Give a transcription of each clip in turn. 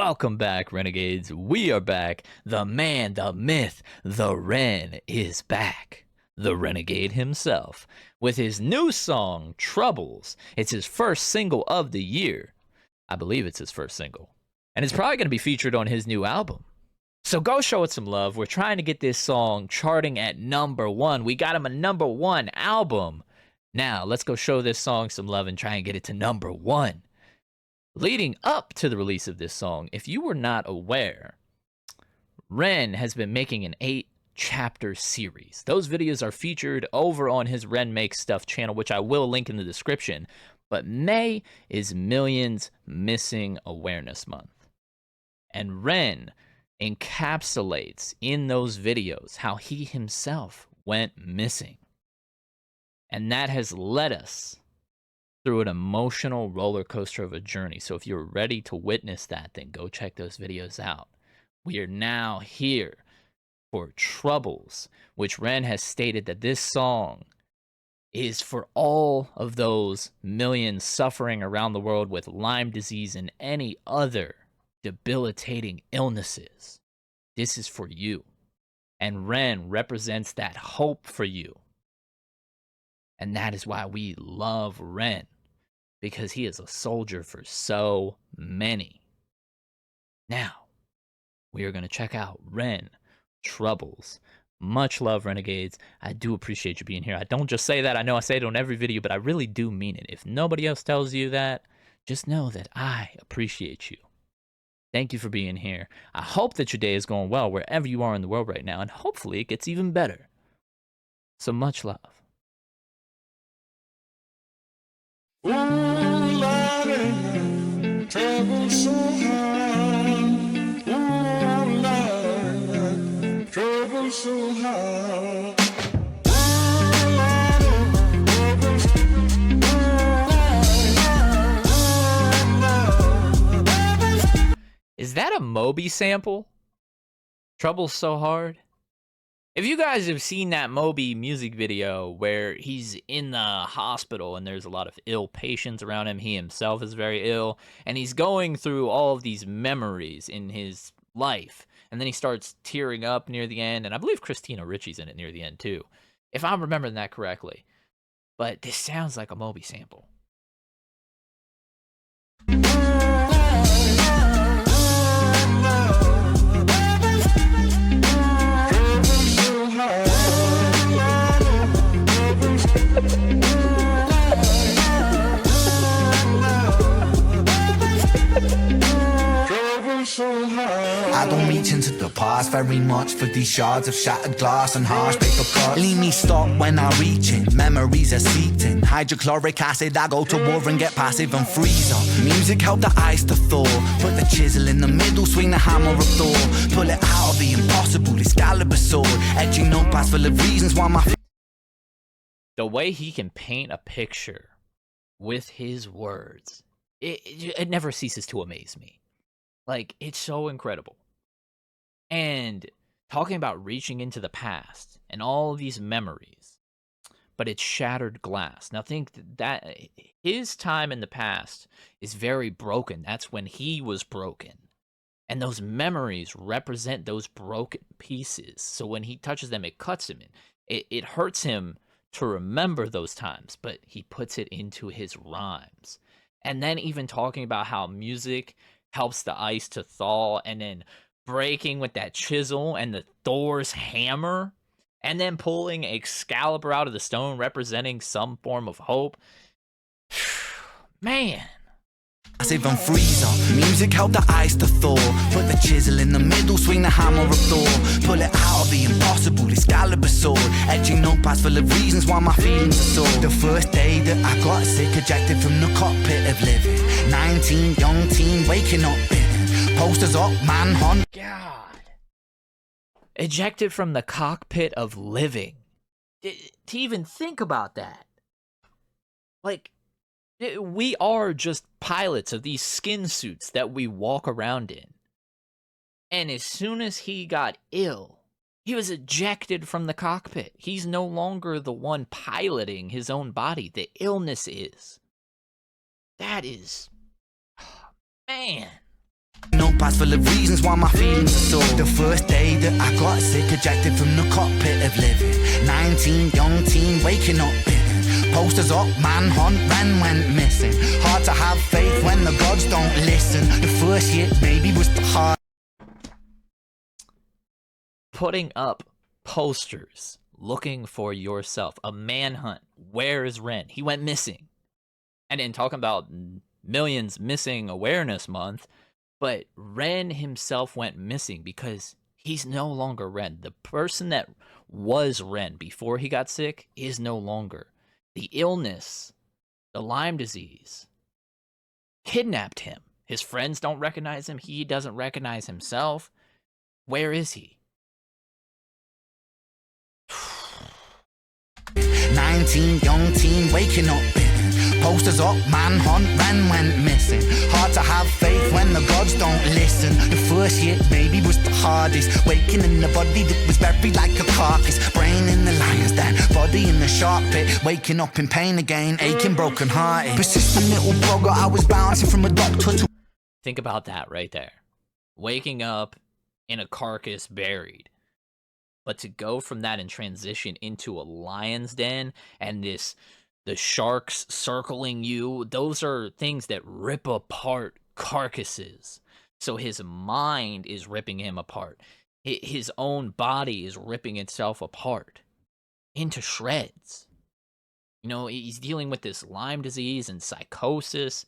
Welcome back, Renegades. We are back. The man, the myth, the Ren is back. The Renegade himself. With his new song, Troubles. It's his first single of the year. I believe it's his first single. And it's probably going to be featured on his new album. So go show it some love. We're trying to get this song charting at #1. We got him a #1 album. Now, let's go show this song some love and try and get it to #1. Leading up to the release of this song, if you were not aware, Ren has been making an 8-chapter series. Those videos are featured over on his Ren Makes Stuff channel, which I will link in the description. But May is Millions Missing Awareness Month. And Ren encapsulates in those videos how he himself went missing. And that has led us through an emotional roller coaster of a journey. So if you're ready to witness that, then go check those videos out. We are now here for Troubles, which Ren has stated that this song is for all of those millions suffering around the world with Lyme disease and any other debilitating illnesses. This is for you. And Ren represents that hope for you. And that is why we love Ren, because he is a soldier for so many. Now, we are going to check out Ren, Troubles. Much love, Renegades. I do appreciate you being here. I don't just say that. I know I say it on every video, but I really do mean it. If nobody else tells you that, just know that I appreciate you. Thank you for being here. I hope that your day is going well wherever you are in the world right now, and hopefully it gets even better. So much love. Ooh, Lordy, trouble so hard. Ooh, Lordy, trouble so hard. Is that a Moby sample? Trouble's so hard. If you guys have seen that Moby music video where he's in the hospital and there's a lot of ill patients around him, he himself is very ill, and he's going through all of these memories in his life, and then he starts tearing up near the end, and I believe Christina Ricci's in it near the end too, if I'm remembering that correctly. But this sounds like a Moby sample. I don't reach into the past very much for these shards of shattered glass and harsh paper cuts. Leave me stop when I reach in, memories are seeped in. Hydrochloric acid, I go to war and get passive and freeze up. Music help the ice to thaw, put the chisel in the middle, swing the hammer of Thor. Pull it out of the impossible, Excalibur sword, edging notepads full of reasons why my... The way he can paint a picture with his words, it never ceases to amaze me. Like, it's so incredible. And talking about reaching into the past and all these memories, but it's shattered glass. Now think that his time in the past is very broken. That's when he was broken. And those memories represent those broken pieces. So when he touches them, it cuts him. It hurts him to remember those times, but he puts it into his rhymes. And then even talking about how music helps the ice to thaw, and then breaking with that chisel and the Thor's hammer, and then pulling Excalibur out of the stone, representing some form of hope. Man. Massive and freeze up. Music help the ice to thaw, put the chisel in the middle, swing the hammer of Thor. Pull it out of the impossible, Excalibur sword, edging notepads full of reasons why my feelings are sore. The first day that I got sick, ejected from the cockpit of living. 19, young teen, waking up bitten. Posters up, manhunt. God. Ejected from the cockpit of living. To even think about that. Like, we are just pilots of these skin suits that we walk around in. And as soon as he got ill, he was ejected from the cockpit. He's no longer the one piloting his own body. The illness is. That is... Man. Notepads full of reasons why my feelings are sore. The first day that I got sick, ejected from the cockpit of living. 19, young teen, waking up bitten. Posters up, manhunt, Ren went missing. Hard to have faith when the gods don't listen. The first year maybe was the hard. Putting up posters, looking for yourself, a manhunt. Where is Ren? He went missing. And then talking about Millions Missing Awareness Month, but Ren himself went missing because he's no longer Ren. The person that was Ren before he got sick is no longer. The illness, the Lyme disease, kidnapped him. His friends don't recognize him. He doesn't recognize himself. Where is he? 19, young teen, waking up bitten. Posters up, manhunt, Ren went missing. Hard to have faith when the gods don't listen. The first year maybe was the hardest. Waking in the body that was buried like a carcass. Brain in the lion's den, body in the shark pit. Waking up in pain again, aching, broken hearted. Persistent little blogger, I was bouncing from a doctor to... Think about that right there. Waking up in a carcass buried. But to go from that and transition into a lion's den and the sharks circling you, those are things that rip apart carcasses. So his mind is ripping him apart. His own body is ripping itself apart into shreds. You know, he's dealing with this Lyme disease and psychosis.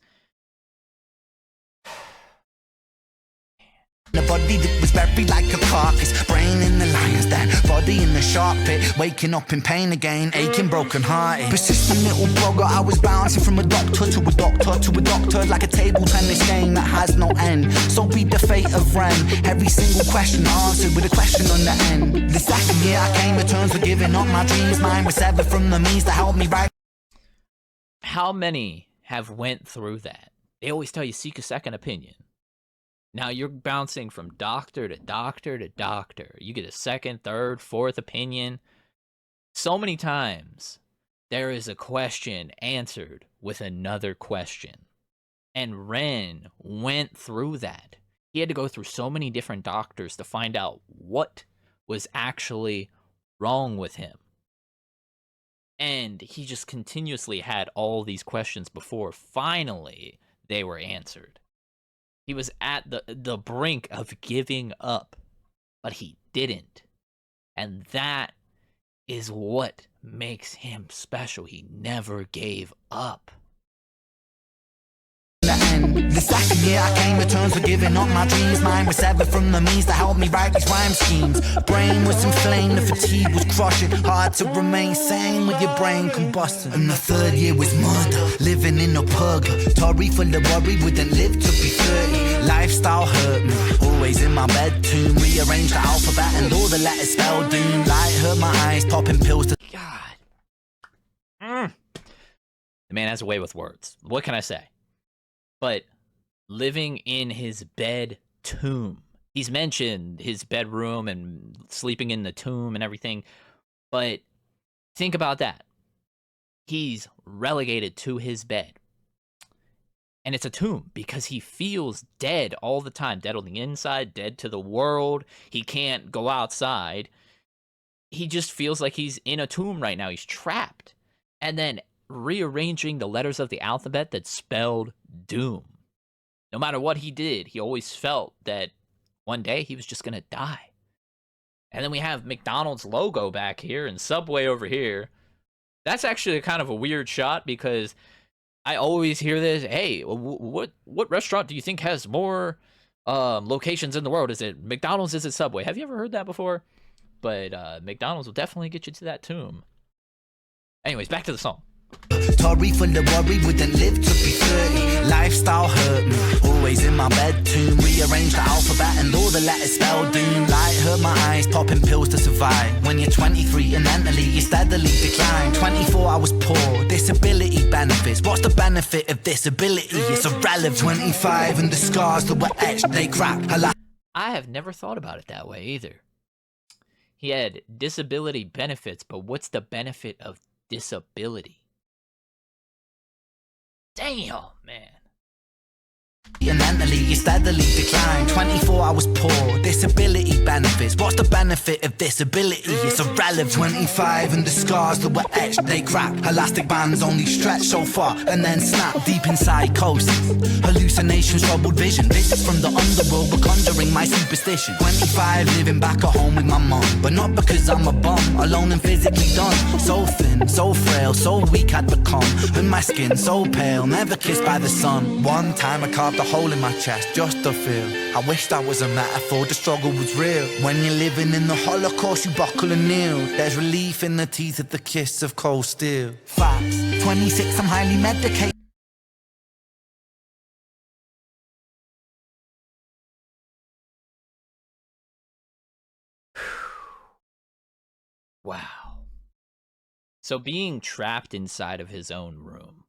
The body that was buried like a carcass. Brain in the lion's den, body in the shark pit. Waking up in pain again, aching, broken hearted. Persistent little blogger, I was bouncing from a doctor to a doctor to a doctor, like a table tennis game that has no end. So be the fate of Ren. Every single question answered with a question on the end. The second year I came to terms with giving up my dreams. Mine was severed from the means to help me write. How many have went through that? They always tell you seek a second opinion. Now you're bouncing from doctor to doctor to doctor. You get a second, third, fourth opinion. So many times there is a question answered with another question. And Ren went through that. He had to go through so many different doctors to find out what was actually wrong with him. And he just continuously had all these questions before finally they were answered. He was at the brink of giving up, but he didn't. And that is what makes him special. He never gave up. The second year I came to terms with giving up my dreams. Mine was severed from the means to help me write these rhyme schemes. Brain was inflamed, the fatigue was crushing. Hard to remain sane with your brain combusting. And the third year was murder, living in a purgatory full of worry, wouldn't live to be 30. Lifestyle hurt me, always in my bedroom. Rearranged the alphabet and all the letters spelled doom. Light hurt my eyes, popping pills to... God. The man has a way with words. What can I say? But living in his bed tomb. He's mentioned his bedroom and sleeping in the tomb and everything. But think about that. He's relegated to his bed. And it's a tomb because he feels dead all the time. Dead on the inside, dead to the world. He can't go outside. He just feels like he's in a tomb right now. He's trapped. And then rearranging the letters of the alphabet that spelled doom. No matter what he did, he always felt that one day he was just going to die. And then we have McDonald's logo back here and Subway over here. That's actually kind of a weird shot because I always hear this, hey, what restaurant do you think has more locations in the world? Is it McDonald's? Is it Subway? Have you ever heard that before? But McDonald's will definitely get you to that tomb. Anyways, back to the song. Tory full of worry, wouldn't live to be 30. Lifestyle hurt me, always in my bedroom. Rearranged the alphabet and all the letters spelled doom. Light hurt my eyes, popping pills to survive. When you're 23 and mentally you steadily decline. 24 I was poor, disability benefits. What's the benefit of disability? It's irrelevant. 25 and the scars that were etched, they cracked. I have never thought about it that way either. He had disability benefits, but what's the benefit of disability? Damn, man. And mentally, you steadily decline. 24 hours poor, disability benefits. What's the benefit of disability? It's irrelevant. 25 and the scars that were etched, they crack. Elastic bands only stretch so far and then snap. Deep in psychosis, hallucinations, troubled vision. Visits from the underworld were conjuring my superstition. 25, living back at home with my mum, but not because I'm a bum, alone and physically done. So thin, so frail, so weak I'd become, and my skin so pale, never kissed by the sun. One time I carved a hole in my chest just to feel. I wish that was a metaphor, the struggle was real. When you're living in the Holocaust, you buckle and kneel. There's relief in the teeth of the kiss of cold steel. Facts, 26, I'm highly medicated. Wow. So being trapped inside of his own room,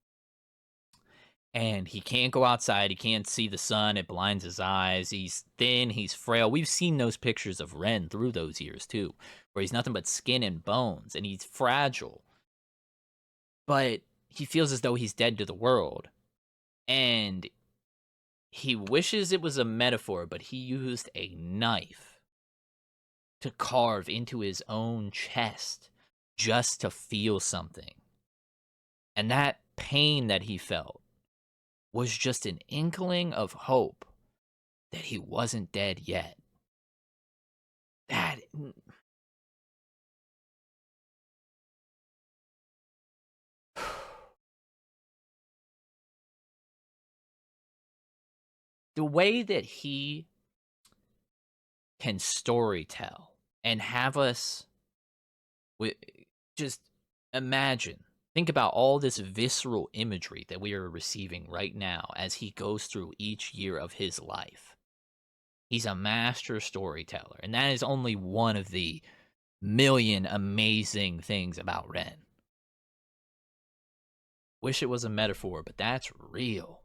and he can't go outside, he can't see the sun, it blinds his eyes, he's thin, he's frail. We've seen those pictures of Ren through those years too, where he's nothing but skin and bones, and he's fragile. But he feels as though he's dead to the world. And he wishes it was a metaphor, but he used a knife to carve into his own chest just to feel something. And that pain that he felt was just an inkling of hope that he wasn't dead yet. That... the way that he can storytell and have us just imagine, think about all this visceral imagery that we are receiving right now as he goes through each year of his life. He's a master storyteller, and that is only one of the million amazing things about Ren. Wish it was a metaphor, but that's real.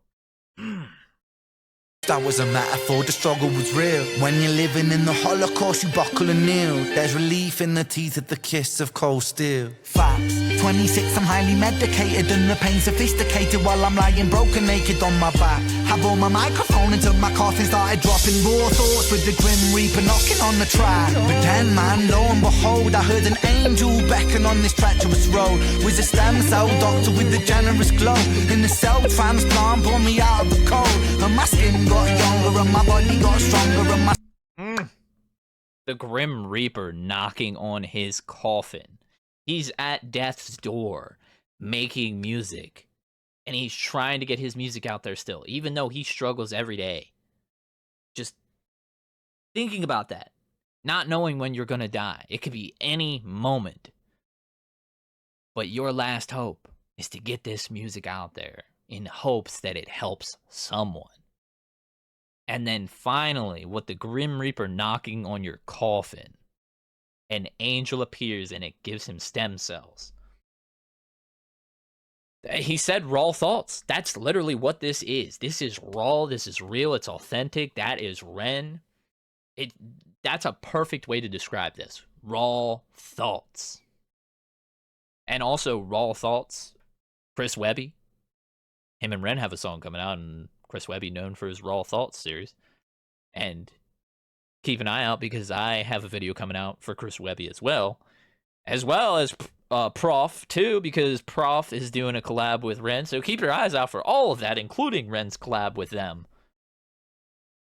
That was a metaphor, the struggle was real. When you're living in the Holocaust, you buckle and kneel. There's relief in the teeth of the kiss of cold steel. Facts, 26, I'm highly medicated and the pain sophisticated while I'm lying broken naked on my back. I bore my microphone until my coffin started dropping raw thoughts with the Grim Reaper knocking on the track. But then, man, lo and behold, I heard an angel beckon on this treacherous road. Was a stem cell doctor with a generous glow. In the cell transplant, brought me out of the cold. And my skin got younger and my body got stronger and my... The Grim Reaper knocking on his coffin. He's at death's door making music. And he's trying to get his music out there still, even though he struggles every day. Just thinking about that. Not knowing when you're going to die. It could be any moment. But your last hope is to get this music out there in hopes that it helps someone. And then finally, with the Grim Reaper knocking on your coffin, an angel appears and it gives him stem cells. He said raw thoughts. That's literally what this is. This is raw. This is real. It's authentic. That is Ren. That's a perfect way to describe this. Raw thoughts. And also raw thoughts. Chris Webby. Him and Ren have a song coming out, and Chris Webby known for his Raw Thoughts series. And keep an eye out because I have a video coming out for Chris Webby as well as Prof too, because Prof is doing a collab with Ren. So keep your eyes out for all of that, including Ren's collab with them.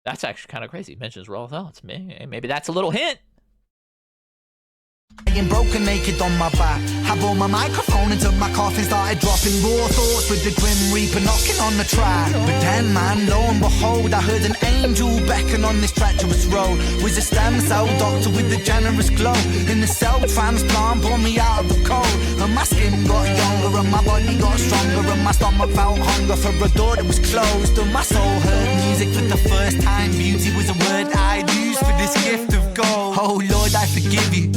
That's actually kind of crazy. He mentions Raw Thoughts. Maybe that's a little hint. Being broken naked on my back. I bore my microphone until my coffin started dropping raw thoughts with the Grim Reaper knocking on the track. But then, man, lo and behold, I heard an angel beckon on this treacherous road. Was a stem cell doctor with a generous glow. In the cell transplant, brought me out of the cold. And my skin got younger and my body got stronger. And my stomach felt hunger for a door that was closed. And my soul heard music for the first time. Beauty was a word I'd use for this gift of gold. Oh Lord, I forgive you.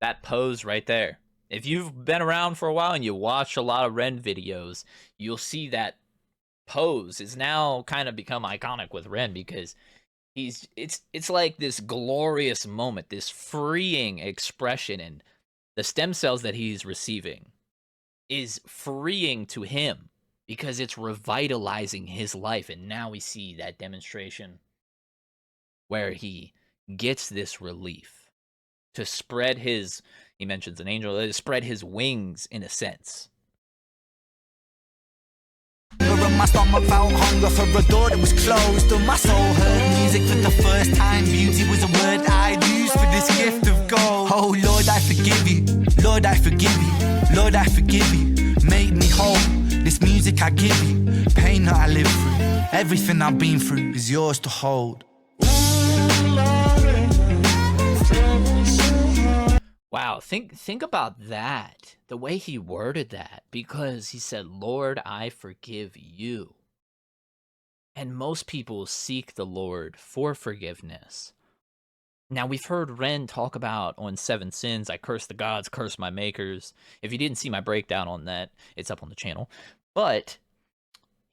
That pose right there. If you've been around for a while and you watch a lot of Ren videos, you'll see that pose is now kind of become iconic with Ren because it's like this glorious moment, this freeing expression, and the stem cells that he's receiving is freeing to him because it's revitalizing his life. And now we see that demonstration where he gets this relief to spread his, he mentions an angel, to spread his wings in a sense. And my stomach felt hunger for a door that was closed, and my soul heard music for the first time. Beauty was a word I'd use for this gift of gold. Oh Lord, I forgive you. Lord, I forgive you. Lord, I forgive you. Make me whole. This music I give you, pain that I live through, everything I've been through is yours to hold. Wow, think about that. The way he worded that, because he said, "Lord, I forgive you." And most people seek the Lord for forgiveness. Now, we've heard Ren talk about on Seven Sins, I curse the gods, curse my makers. If you didn't see my breakdown on that, it's up on the channel. But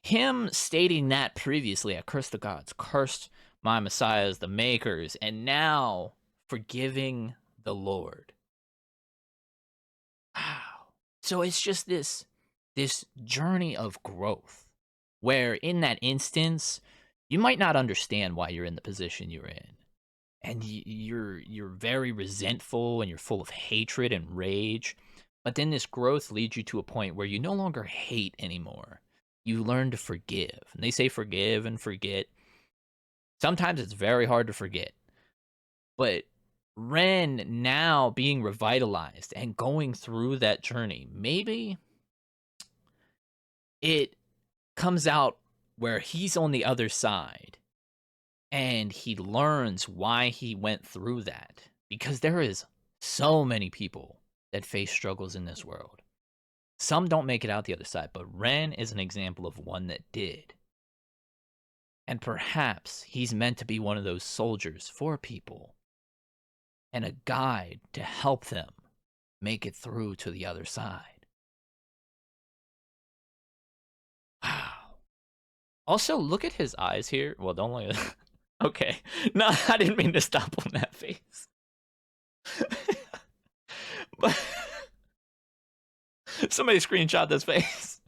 him stating that previously, I curse the gods, cursed my messiahs, the makers, and now forgiving the Lord. Wow. So it's just this journey of growth, where in that instance, you might not understand why you're in the position you're in. And you're very resentful, and you're full of hatred and rage. But then this growth leads you to a point where you no longer hate anymore. You learn to forgive. And they say forgive and forget. Sometimes it's very hard to forget. But Ren now being revitalized and going through that journey, maybe it comes out where he's on the other side. And he learns why he went through that. Because there is so many people that face struggles in this world. Some don't make it out the other side, but Ren is an example of one that did. And perhaps he's meant to be one of those soldiers for people and a guide to help them make it through to the other side. Wow. Also, look at his eyes here. Well, don't look at okay. No, I didn't mean to stop on that face. But somebody screenshot this face.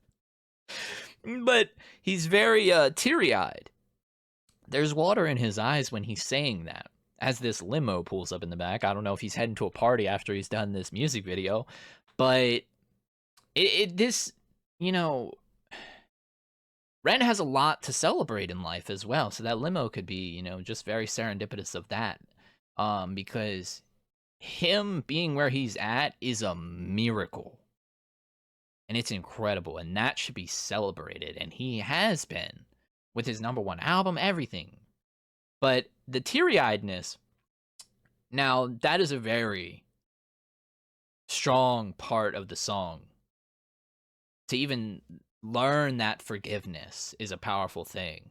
But he's very teary-eyed. There's water in his eyes when he's saying that. As this limo pulls up in the back. I don't know if he's heading to a party after he's done this music video. But this, you know, Ren has a lot to celebrate in life as well. So that limo could be, you know, just very serendipitous of that. Because him being where he's at is a miracle. And it's incredible. And that should be celebrated. And he has been with his #1 album, everything. But the teary-eyedness, now that is a very strong part of the song. To even learn that forgiveness is a powerful thing.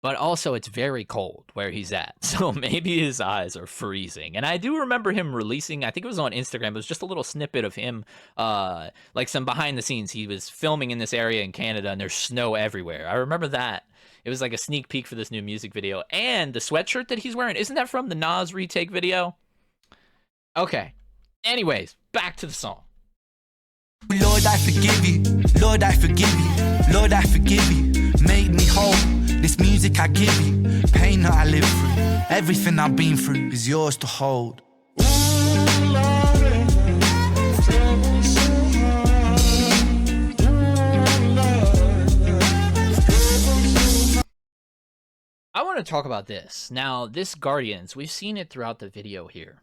But also it's very cold where he's at. So maybe his eyes are freezing. And I do remember him releasing, I think it was on Instagram, it was just a little snippet of him, like some behind the scenes. He was filming in this area in Canada and there's snow everywhere. I remember that. It was like a sneak peek for this new music video. And the sweatshirt that he's wearing, isn't that from the Nas retake video? Okay. Anyways, back to the song. Lord, I forgive you. Lord, I forgive you. Lord, I forgive you. Make me whole. This music I give you, pain that I live through, everything I've been through is yours to hold. I want to talk about this. Now, this Guardians, we've seen it throughout the video here.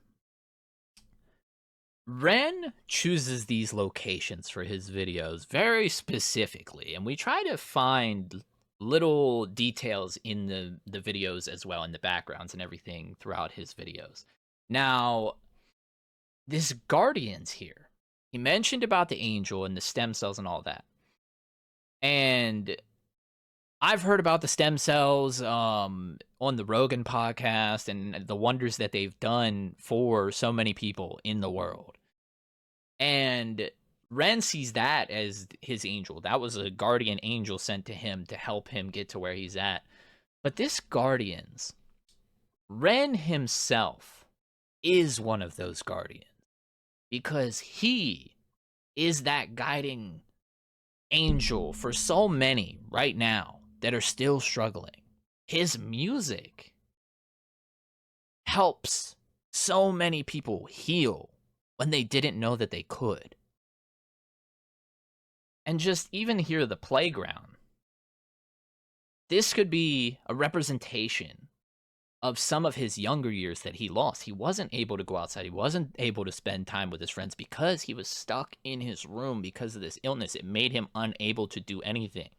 Ren chooses these locations for his videos very specifically, and we try to find little details in the videos as well, in the backgrounds and everything throughout his videos. Now, this Guardians here, he mentioned about the angel and the stem cells and all that. And I've heard about the stem cells on the Rogan podcast and the wonders that they've done for so many people in the world. And Ren sees that as his angel. That was a guardian angel sent to him to help him get to where he's at. But this Guardians, Ren himself is one of those guardians. Because he is that guiding angel for so many right now that are still struggling. His music helps so many people heal when they didn't know that they could. And just even here, the playground. This could be a representation of some of his younger years that he lost. He wasn't able to go outside. He wasn't able to spend time with his friends because he was stuck in his room because of this illness. It made him unable to do anything.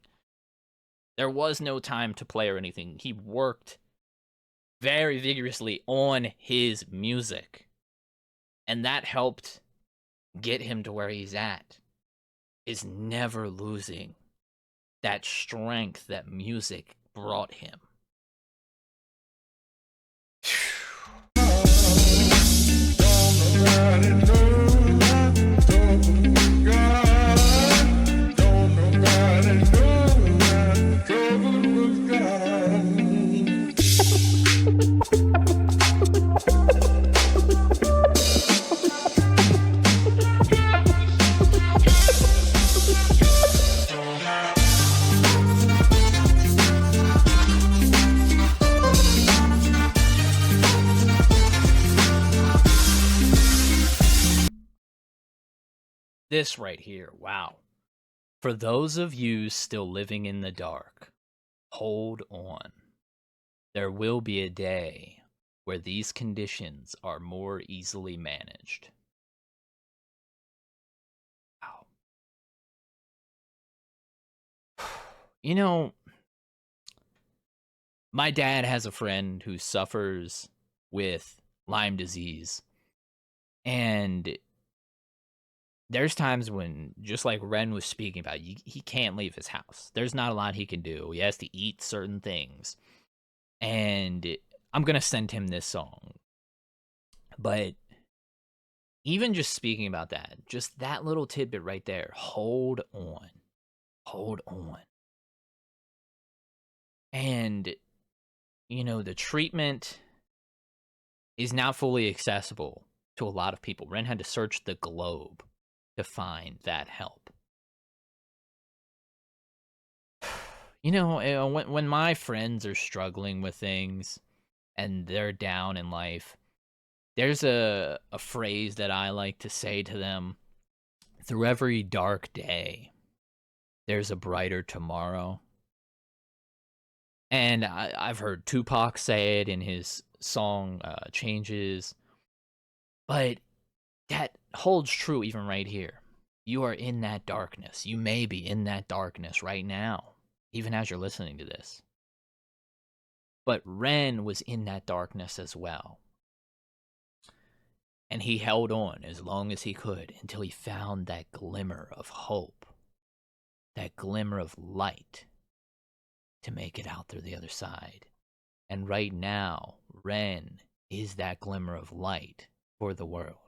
There was no time to play or anything. He worked very vigorously on his music. And that helped get him to where he's at. Is never losing that strength that music brought him. This right here, wow. For those of you still living in the dark, hold on. There will be a day where these conditions are more easily managed. Wow. You know, my dad has a friend who suffers with Lyme disease, and there's times when, just like Ren was speaking about, he can't leave his house. There's not a lot he can do. He has to eat certain things. And I'm going to send him this song. But even just speaking about that, just that little tidbit right there, hold on. Hold on. And, you know, the treatment is now fully accessible to a lot of people. Ren had to search the globe to find that help. You know, when my friends are struggling with things and they're down in life, there's a phrase that I like to say to them: through every dark day, there's a brighter tomorrow. And I've heard Tupac say it in his song Changes, but that holds true even right here. You are in that darkness. You may be in that darkness right now, even as you're listening to this. But Ren was in that darkness as well. And he held on as long as he could until he found that glimmer of hope, that glimmer of light to make it out through the other side. And right now, Ren is that glimmer of light for the world.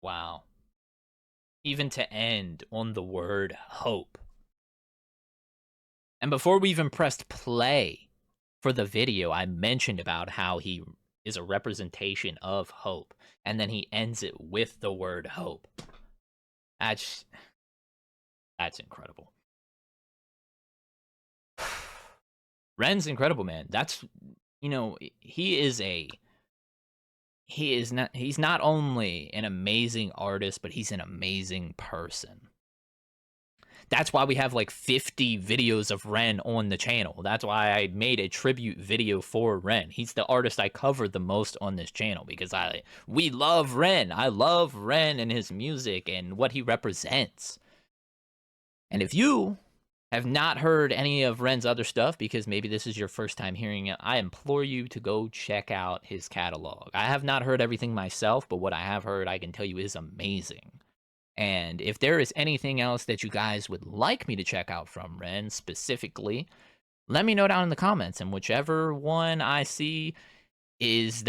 Wow. Even to end on the word hope. And before we even pressed play for the video, I mentioned about how he is a representation of hope. And then he ends it with the word hope. That's incredible. Ren's incredible, man. That's, you know, he's not only an amazing artist, but he's an amazing person. That's why we have like 50 videos of Ren on the channel. That's why I made a tribute video for Ren. He's the artist I covered the most on this channel because we love Ren. I love Ren and his music and what he represents. And if you have not heard any of Ren's other stuff, because maybe this is your first time hearing it, I implore you to go check out his catalog. I have not heard everything myself, but what I have heard, I can tell you, is amazing. And if there is anything else that you guys would like me to check out from Ren specifically, let me know down in the comments. And whichever one I see is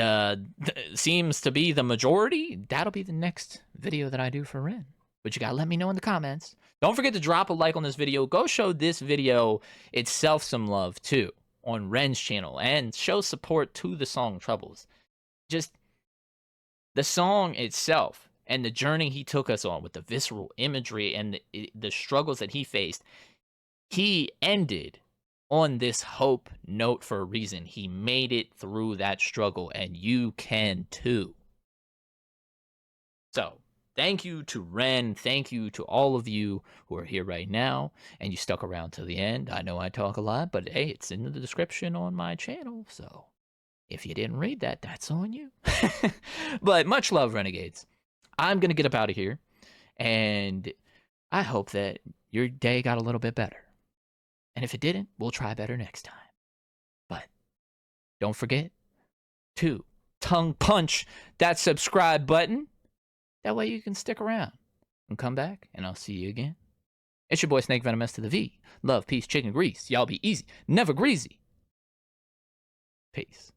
seems to be the majority, that'll be the next video that I do for Ren. but you gotta let me know in the comments. Don't forget to drop a like on this video. Go show this video itself some love too on Ren's channel and show support to the song Troubles. Just the song itself and the journey he took us on with the visceral imagery and the struggles that he faced, he ended on this hope note for a reason. He made it through that struggle, and you can too. So, thank you to Ren. Thank you to all of you who are here right now and you stuck around till the end. I know I talk a lot, but hey, it's in the description on my channel, so if you didn't read that, that's on you. But much love, Renegades. I'm going to get up out of here, and I hope that your day got a little bit better. And if it didn't, we'll try better next time. But don't forget to tongue punch that subscribe button. That way you can stick around and come back, and I'll see you again. It's your boy Snake Venom S to the V. Love, peace, chicken grease. Y'all be easy, never greasy. Peace.